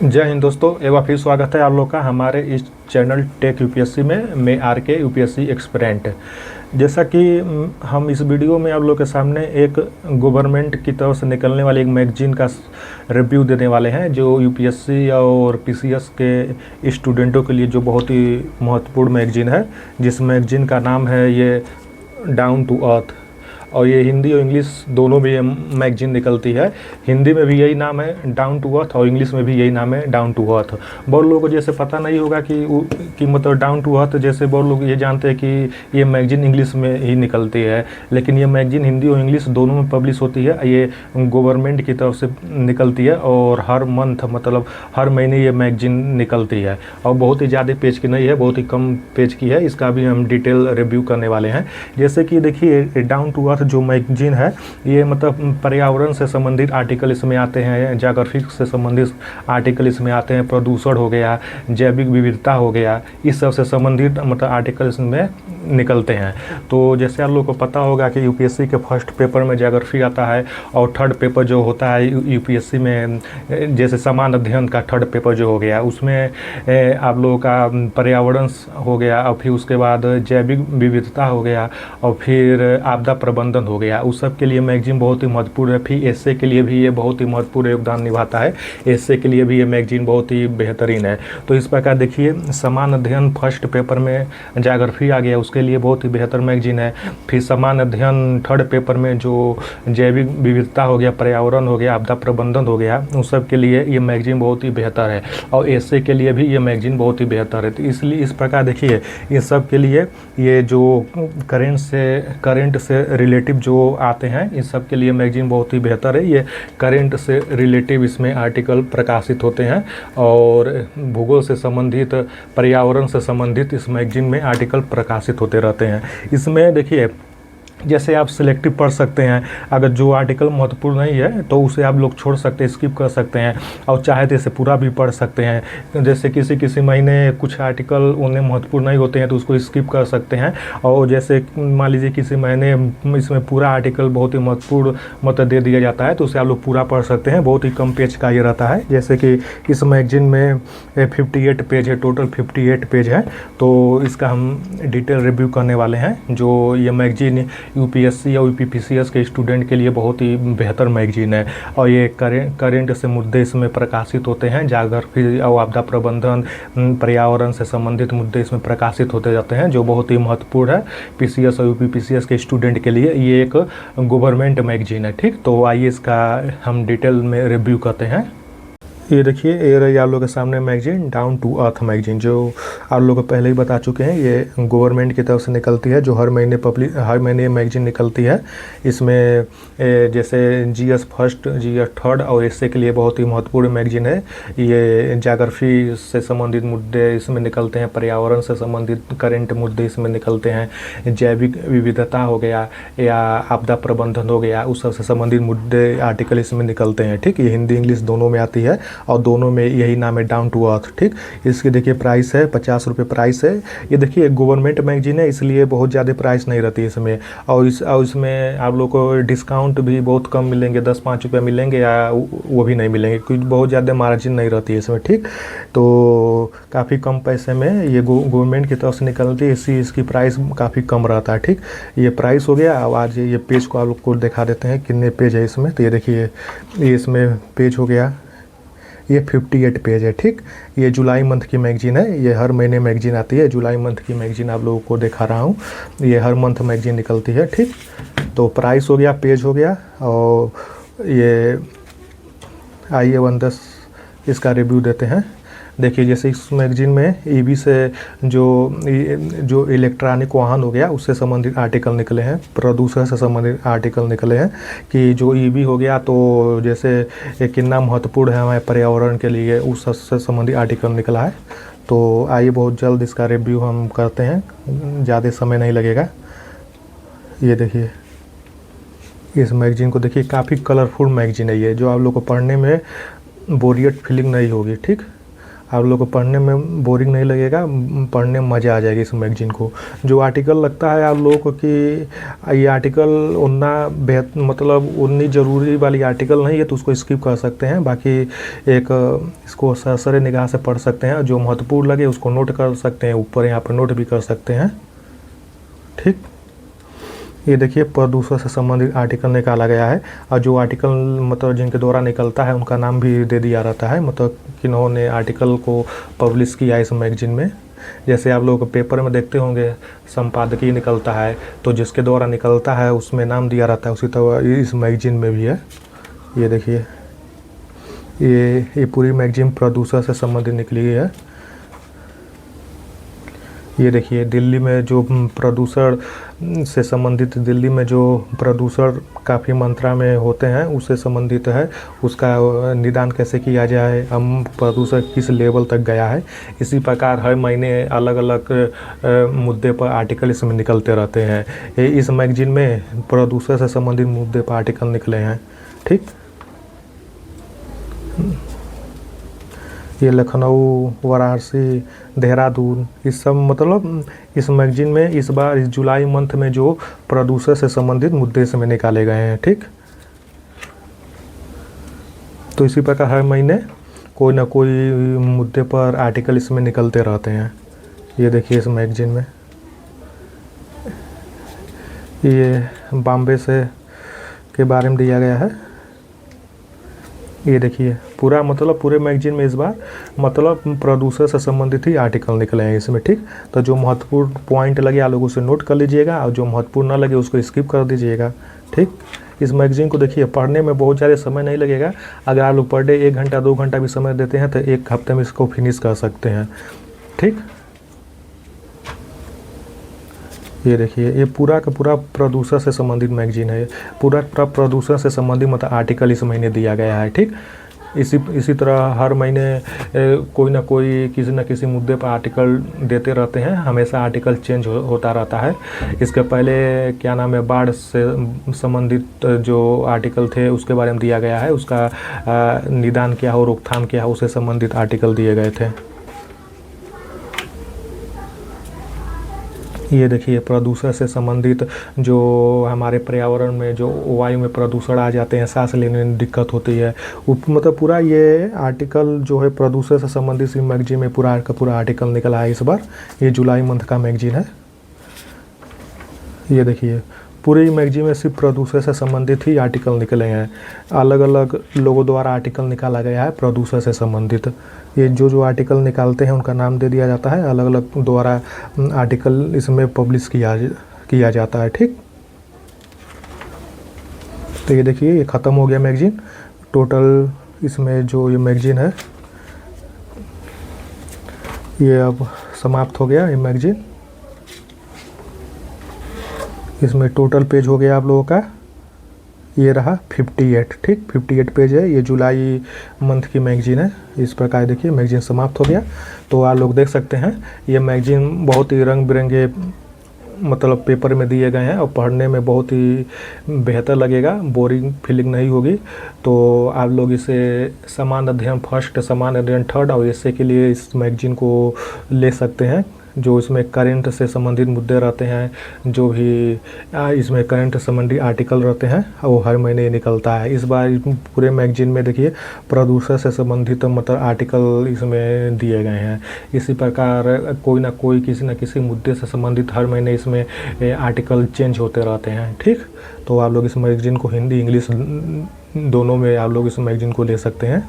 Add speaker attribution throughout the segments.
Speaker 1: जय हिंद दोस्तों, एक बार फिर स्वागत है आप लोग का हमारे इस चैनल टेक यूपीएससी में। मैं आर के यूपीएससी एक्सपेरेंट। जैसा कि हम इस वीडियो में आप लोग के सामने एक गवर्नमेंट की तरफ से निकलने वाली एक मैगजीन का रिव्यू देने वाले हैं, जो यूपीएससी और पीसीएस के स्टूडेंटों के लिए जो बहुत ही महत्वपूर्ण मैगजीन है। जिस मैगजीन का नाम है ये डाउन टू अर्थ, और ये हिंदी और इंग्लिश दोनों में ये मैगजीन निकलती है। हिंदी में भी यही नाम है डाउन टू अर्थ, और इंग्लिश में भी यही नाम है डाउन टू अर्थ। बहुत लोगों को जैसे पता नहीं होगा कि मतलब डाउन टू अर्थ, जैसे बहुत लोग ये जानते हैं कि ये मैगजीन इंग्लिश में ही निकलती है, लेकिन ये मैगजीन हिंदी और इंग्लिश दोनों में पब्लिश होती है। ये गवर्नमेंट की तरफ से निकलती है और हर मंथ मतलब हर महीने ये मैगजीन निकलती है, और बहुत ही ज़्यादा पेज की नहीं है, बहुत ही कम पेज की है। इसका भी हम डिटेल रिव्यू करने वाले हैं। जैसे कि देखिए, डाउन टू अर्थ जो मैगजीन है ये मतलब पर्यावरण से संबंधित आर्टिकल इसमें आते हैं, ज्योग्राफी से संबंधित आर्टिकल इसमें आते हैं, प्रदूषण हो गया, जैविक विविधता हो गया, इस सब से संबंधित मतलब आर्टिकल इसमें निकलते हैं। तो जैसे आप लोग को पता होगा कि यूपीएससी के फर्स्ट पेपर में ज्योग्राफी आता है, और थर्ड पेपर जो होता है यूपीएससी में, जैसे समान अध्ययन का थर्ड पेपर जो हो गया, उसमें आप लोगों का पर्यावरण हो गया, और फिर उसके बाद जैविक विविधता हो गया, और फिर आपदा प्रबंधन हो गया। उस सब के लिए मैगजीन बहुत ही महत्वपूर्ण है। फिर एस्से के लिए भी ये बहुत ही महत्वपूर्ण योगदान निभाता है। एस्से के लिए भी ये मैगजीन बहुत ही बेहतरीन है। तो इस प्रकार देखिए, समान अध्ययन फर्स्ट पेपर में ज्योग्राफी आ गया, उसके लिए बहुत ही बेहतर मैगजीन है। फिर समान अध्ययन थर्ड पेपर में जो जैविक विविधता हो गया, पर्यावरण हो गया, आपदा प्रबंधन हो गया, उस सब के लिए ये मैगजीन बहुत ही बेहतर है। और एस्से के लिए भी ये मैगजीन बहुत ही बेहतर है। तो इसलिए इस प्रकार देखिए, ये सब के लिए ये जो करेंट से रिलेटिव जो आते हैं, इस सब के लिए मैगजीन बहुत ही बेहतर है। ये करेंट से रिलेटिव इसमें आर्टिकल प्रकाशित होते हैं, और भूगोल से संबंधित, पर्यावरण से संबंधित इस मैगजीन में आर्टिकल प्रकाशित होते रहते हैं। इसमें देखिए, जैसे आप सिलेक्टिव पढ़ सकते हैं, अगर जो आर्टिकल महत्वपूर्ण नहीं है तो उसे आप लोग छोड़ सकते हैं, स्किप कर सकते हैं, और चाहे तो इसे पूरा भी पढ़ सकते हैं। जैसे किसी महीने कुछ आर्टिकल उन्हें महत्वपूर्ण नहीं होते हैं तो उसको स्किप कर सकते हैं, और जैसे मान लीजिए किसी महीने इसमें पूरा आर्टिकल बहुत ही महत्वपूर्ण मतलब दे दिया जाता है, तो उसे आप लोग पूरा पढ़ सकते हैं। बहुत ही कम पेज का ये रहता है। जैसे कि इस मैगजीन में 58 पेज है, टोटल 58 पेज है। तो इसका हम डिटेल रिव्यू करने वाले हैं। जो ये मैगजीन यूपीएससी और यूपीपीसीएस के स्टूडेंट के लिए बहुत ही बेहतर मैगजीन है, और ये करेंट से मुद्दे इसमें प्रकाशित होते हैं। ज्योग्राफी और आपदा प्रबंधन, पर्यावरण से संबंधित मुद्दे इसमें प्रकाशित होते जाते हैं, जो बहुत ही महत्वपूर्ण है पीसीएस और यूपीपीसीएस के स्टूडेंट के लिए। ये एक गवर्नमेंट मैगजीन है। ठीक, तो आइए इसका हम डिटेल में रिव्यू करते हैं। ये देखिए, ये रही आप लोग के सामने magazine down to earth magazine, जो आप लोग को पहले ही बता चुके हैं। ये गवर्नमेंट की तरफ से निकलती है, जो हर महीने ये मैगजीन निकलती है। इसमें जैसे जीएस फर्स्ट, जीएस थर्ड और एस्से के लिए बहुत ही महत्वपूर्ण मैगजीन है। ये ज्योग्राफी से संबंधित मुद्दे इसमें निकलते हैं, पर्यावरण से संबंधित करेंट मुद्दे इसमें निकलते हैं, जैविक विविधता हो गया या आपदा प्रबंधन हो गया, उस सब से संबंधित मुद्दे आर्टिकल इसमें निकलते हैं। ठीक, ये हिंदी इंग्लिश दोनों में आती है, और दोनों में यही नाम है डाउन टू अर्थ। ठीक, इसकी देखिए प्राइस है 50 रुपये प्राइस है। ये देखिए गवर्नमेंट मैगजीन है, इसलिए बहुत ज़्यादा प्राइस नहीं रहती है इसमें, और इसमें आप लोग को डिस्काउंट भी बहुत कम मिलेंगे, 10-5 रुपये मिलेंगे, या वो भी नहीं मिलेंगे, क्योंकि बहुत ज़्यादा मार्जिन नहीं रहती है इसमें। ठीक, तो काफ़ी कम पैसे में ये गवर्नमेंट की तरफ से निकलती है, इसकी प्राइस काफ़ी कम रहता है। ठीक, ये प्राइस हो गया। अब आज ये पेज को आप लोग को दिखा देते हैं कितने पेज है इसमें। तो ये देखिए, ये इसमें पेज हो गया, ये 58 पेज है। ठीक, ये जुलाई मंथ की मैगजीन है। ये हर महीने मैगजीन आती है। जुलाई मंथ की मैगजीन आप लोगों को दिखा रहा हूँ। ये हर मंथ मैगजीन निकलती है। ठीक, तो प्राइस हो गया, पेज हो गया, और ये आइए 1-10 इसका रिव्यू देते हैं। देखिए, जैसे इस मैगजीन में ईवी से जो इलेक्ट्रॉनिक वाहन हो गया उससे संबंधित आर्टिकल निकले हैं, प्रदूषण से संबंधित आर्टिकल निकले हैं, कि जो ईवी हो गया तो जैसे ये कितना महत्वपूर्ण है हमारे पर्यावरण के लिए, उस से संबंधित आर्टिकल निकला है। तो आइए बहुत जल्द इसका रिव्यू हम करते हैं, ज़्यादा समय नहीं लगेगा। ये देखिए, इस मैगजीन को देखिए, काफ़ी कलरफुल मैगजीन है ये, जो आप लोग को पढ़ने में बोरियत फीलिंग नहीं होगी। ठीक, आप लोग को पढ़ने में बोरिंग नहीं लगेगा, पढ़ने में मज़ा आ जाएगी इस मैगज़ीन को। जो आर्टिकल लगता है आप लोगों को कि ये आर्टिकल उतना मतलब उतनी ज़रूरी वाली आर्टिकल नहीं है तो उसको स्किप कर सकते हैं। बाकी एक इसको सरसरे निगाह से पढ़ सकते हैं, जो महत्वपूर्ण लगे उसको नोट कर सकते हैं, ऊपर यहाँ पर नोट भी कर सकते हैं। ठीक, ये देखिए प्रदूषण से संबंधित आर्टिकल निकाला गया है, और जो आर्टिकल मतलब जिनके द्वारा निकलता है उनका नाम भी दे दिया रहता है, मतलब किन्होंने आर्टिकल को पब्लिश किया इस मैगज़ीन में। जैसे आप लोग पेपर में देखते होंगे संपादकीय निकलता है, तो जिसके द्वारा निकलता है उसमें नाम दिया रहता है, उसी तरह इस मैगज़ीन में भी है। ये देखिए ये पूरी मैगज़ीन प्रदूषण से संबंधित निकली है। ये देखिए दिल्ली में जो प्रदूषण से संबंधित, दिल्ली में जो प्रदूषण काफ़ी मात्रा में होते हैं उससे संबंधित है, उसका निदान कैसे किया जाए, हम प्रदूषण किस लेवल तक गया है। इसी प्रकार हर महीने अलग अलग मुद्दे पर आर्टिकल इसमें निकलते रहते हैं। इस मैगज़ीन में प्रदूषण से संबंधित मुद्दे पर आर्टिकल निकले हैं। ठीक, ये लखनऊ, वाराणसी, देहरादून, इस सब मतलब इस मैगज़ीन में इस बार इस जुलाई मंथ में जो प्रदूषण से संबंधित मुद्दे इसमें निकाले गए हैं। ठीक, तो इसी प्रकार हर महीने कोई ना कोई मुद्दे पर आर्टिकल इसमें निकलते रहते हैं। ये देखिए इस मैगज़ीन में ये बॉम्बे से के बारे में दिया गया है। ये देखिए पूरा मतलब पूरे मैगज़ीन में इस बार मतलब प्रदूषण से संबंधित ही आर्टिकल निकले हैं इसमें। ठीक, तो जो महत्वपूर्ण पॉइंट लगे आप लोग उसे नोट कर लीजिएगा, और जो महत्वपूर्ण ना लगे उसको स्किप कर दीजिएगा। ठीक, इस मैगज़ीन को देखिए पढ़ने में बहुत ज़्यादा समय नहीं लगेगा। अगर आप लोग पर डे 1 घंटा 2 घंटा भी समय देते हैं तो 1 हफ्ते में इसको फिनिश कर सकते हैं। ठीक, ये देखिए ये पूरा का पूरा प्रदूषण से संबंधित मैगज़ीन है, पूरा प्रदूषण से संबंधित मतलब आर्टिकल इस महीने दिया गया है। ठीक, इसी तरह हर महीने कोई ना कोई किसी न किसी मुद्दे पर आर्टिकल देते रहते हैं, हमेशा आर्टिकल चेंज होता रहता है। इसके पहले क्या नाम है, बाढ़ से संबंधित जो आर्टिकल थे उसके बारे में दिया गया है, उसका निदान क्या हो, रोकथाम क्या हो, उससे संबंधित आर्टिकल दिए गए थे। ये देखिए प्रदूषण से संबंधित जो हमारे पर्यावरण में जो वायु में प्रदूषण आ जाते हैं, सांस लेने में दिक्कत होती है, मतलब पूरा ये आर्टिकल जो है प्रदूषण से संबंधित इस मैगज़ीन में पूरा का पूरा आर्टिकल निकला है इस बार। ये जुलाई मंथ का मैगज़ीन है। ये देखिए पूरे मैगज़ीन में सिर्फ प्रदूषण से संबंधित ही आर्टिकल निकले हैं, अलग अलग लोगों द्वारा आर्टिकल निकाला गया है प्रदूषण से संबंधित। ये जो आर्टिकल निकालते हैं उनका नाम दे दिया जाता है, अलग अलग द्वारा आर्टिकल इसमें पब्लिश किया जाता है। ठीक, तो ये देखिए ये ख़त्म हो गया मैगज़ीन। टोटल इसमें जो ये मैगज़ीन है ये अब समाप्त हो गया ये मैगज़ीन। इसमें टोटल पेज हो गया आप लोगों का, ये रहा 58। ठीक, 58 पेज है, ये जुलाई मंथ की मैगज़ीन है। इस प्रकार देखिए मैगज़ीन समाप्त हो गया। तो आप लोग देख सकते हैं ये मैगज़ीन बहुत ही रंग बिरंगे मतलब पेपर में दिए गए हैं, और पढ़ने में बहुत ही बेहतर लगेगा, बोरिंग फीलिंग नहीं होगी। तो आप लोग इसे सामान्य अध्ययन फर्स्ट, सामान्य अध्ययन थर्ड और एसए के लिए इस मैगज़ीन को ले सकते हैं। जो इसमें करंट से संबंधित मुद्दे रहते हैं, जो भी इसमें करंट संबंधी आर्टिकल रहते हैं वो हर महीने निकलता है। इस बार पूरे मैगज़ीन में देखिए प्रदूषण से संबंधित मतलब आर्टिकल इसमें दिए गए हैं। इसी प्रकार कोई ना कोई किसी न किसी मुद्दे से संबंधित हर महीने इसमें आर्टिकल चेंज होते रहते हैं। ठीक, तो आप लोग इस मैगज़ीन को हिंदी इंग्लिश दोनों में आप लोग इस मैगज़ीन को ले सकते हैं।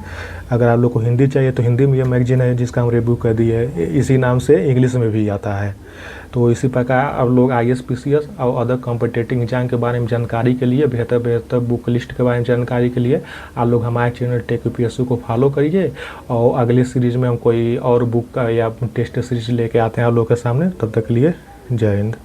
Speaker 1: अगर आप लोग को हिंदी चाहिए तो हिंदी में ये मैगज़ीन है जिसका हम रिव्यू कर दिए है, इसी नाम से इंग्लिश में भी आता है। तो इसी प्रकार आप लोग IAS PCS और अदर कॉम्पिटिटिव एग्जाम के बारे में जानकारी के लिए, बेहतर बुक लिस्ट के बारे में जानकारी के लिए आप लोग हमारे चैनल टेक UPSC को फॉलो करिए। और अगली सीरीज़ में हम कोई और बुक का या टेस्ट सीरीज लेके आते हैं आप लोग के सामने। तब तक के लिए जय हिंद।